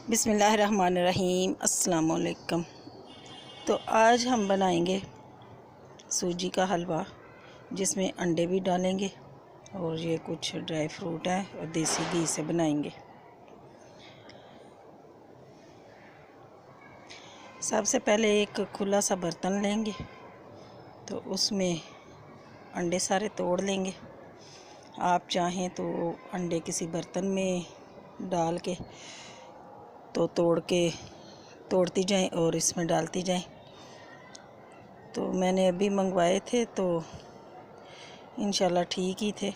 बिस्मिल्लाहिर्रहमानिर्रहीम। अस्सलाम वालेकुम। तो आज हम बनाएंगे सूजी का हलवा, जिसमें अंडे भी डालेंगे और ये कुछ ड्राई फ्रूट है और देसी घी से बनाएंगे। सबसे पहले एक खुला सा बर्तन लेंगे, तो उसमें अंडे सारे तोड़ लेंगे। आप चाहें तो अंडे किसी बर्तन में डाल के तो तोड़ती जाएं और इसमें डालती जाएं। तो मैंने अभी मंगवाए थे तो इंशाल्लाह ठीक ही थे।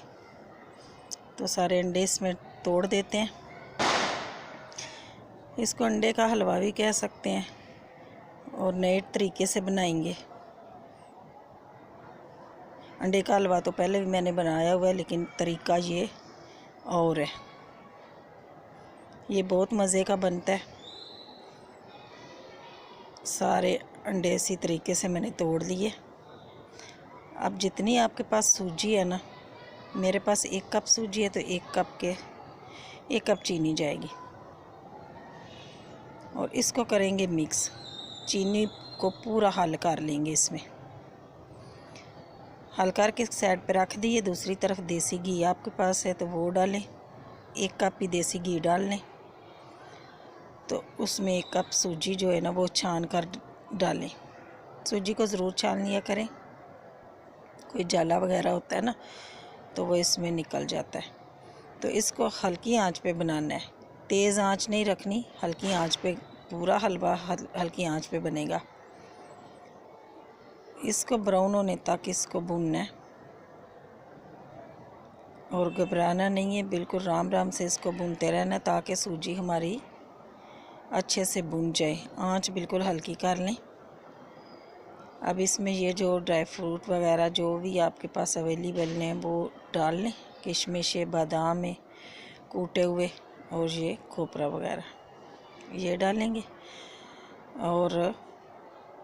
तो सारे अंडे इसमें तोड़ देते हैं। इसको अंडे का हलवा भी कह सकते हैं और नए तरीके से बनाएंगे। अंडे का हलवा तो पहले भी मैंने बनाया हुआ है, लेकिन तरीका ये और है। ये बहुत मज़े का बनता है। सारे अंडे इसी तरीके से मैंने तोड़ लिए। अब जितनी आपके पास सूजी है ना, मेरे पास 1 कप सूजी है तो 1 कप चीनी जाएगी और इसको करेंगे मिक्स। चीनी को पूरा हल कर लेंगे। इसमें हल करके साइड पे रख दिए। दूसरी तरफ देसी घी आपके पास है तो वो डालें। 1 कप ही देसी घी डाल लें। तो उसमें 1 कप सूजी जो है ना वो छान कर डालें। सूजी को ज़रूर छान लिया करें, कोई जाला वगैरह होता है ना तो वो इसमें निकल जाता है। तो इसको हल्की आंच पे बनाना है, तेज़ आंच नहीं रखनी, हल्की आंच पे पूरा हलवा हल्की आंच पे बनेगा। इसको ब्राउन होने तक इसको भूनना है और घबराना नहीं है। बिल्कुल राम राम से इसको भूनते रहना ताकि सूजी हमारी अच्छे से भुन जाए। आंच बिल्कुल हल्की कर लें। अब इसमें ये जो ड्राई फ्रूट वगैरह जो भी आपके पास अवेलेबल हैं वो डाल लें। किशमिश, बादाम है कूटे हुए, और ये खोपरा वगैरह ये डालेंगे। और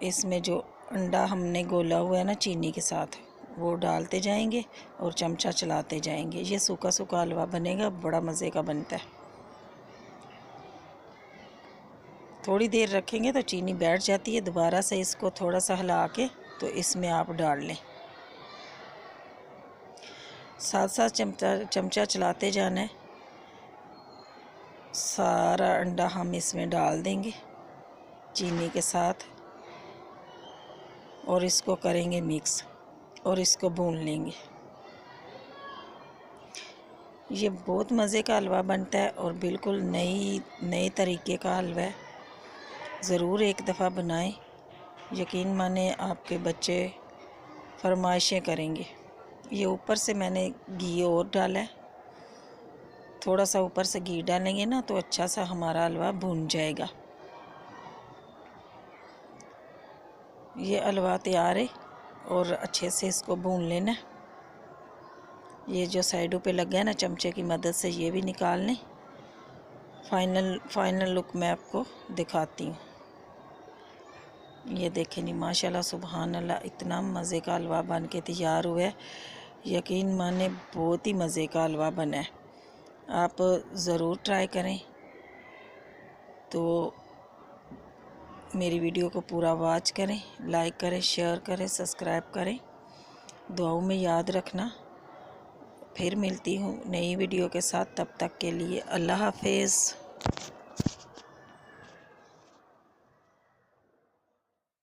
इसमें जो अंडा हमने गोला हुआ है ना चीनी के साथ, वो डालते जाएंगे और चमचा चलाते जाएंगे। ये सूखा सूखा हलवा बनेगा, बड़ा मज़े का बनता है। थोड़ी देर रखेंगे तो चीनी बैठ जाती है। दोबारा से इसको थोड़ा सा हिला के तो इसमें आप डाल लें। साथ साथ चमचा चलाते जाना है। सारा अंडा हम इसमें डाल देंगे चीनी के साथ और इसको करेंगे मिक्स और इसको भून लेंगे। ये बहुत मज़े का हलवा बनता है और बिल्कुल नई तरीके का हलवा है। ज़रूर एक दफ़ा बनाएं, यकीन माने आपके बच्चे फरमाइशें करेंगे। ये ऊपर से मैंने घी और डाला है। थोड़ा सा ऊपर से घी डालेंगे ना तो अच्छा सा हमारा हलवा भुन जाएगा। ये हलवा तैयार है और अच्छे से इसको भून लेना। ये जो साइडों पे लगा है ना, चमचे की मदद से ये भी निकाल लें। फाइनल लुक मैं आपको दिखाती हूँ। ये देखें नहीं, माशाल्लाह सुभान अल्लाह, इतना मज़े का हलवा बन के तैयार हुआ है। यकीन माने बहुत ही मज़े का हलवा बना है। आप ज़रूर ट्राई करें। तो मेरी वीडियो को पूरा वॉच करें, लाइक करें, शेयर करें, सब्सक्राइब करें। दुआओं में याद रखना। फिर मिलती हूँ नई वीडियो के साथ। तब तक के लिए अल्लाह हाफिज़।